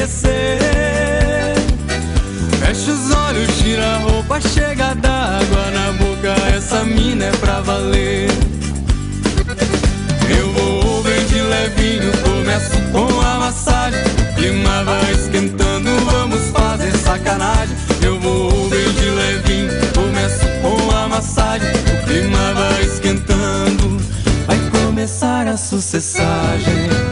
enlouquecer. Fecha os olhos, tira a roupa, chega d'água na boca, essa mina é pra valer. Eu vou bem de levinho, começo com a massagem. O clima vai esquentando, vamos fazer sacanagem. Eu vou bem de levinho, começo com a massagem. O clima vai esquentando, vai começar a sucessagem.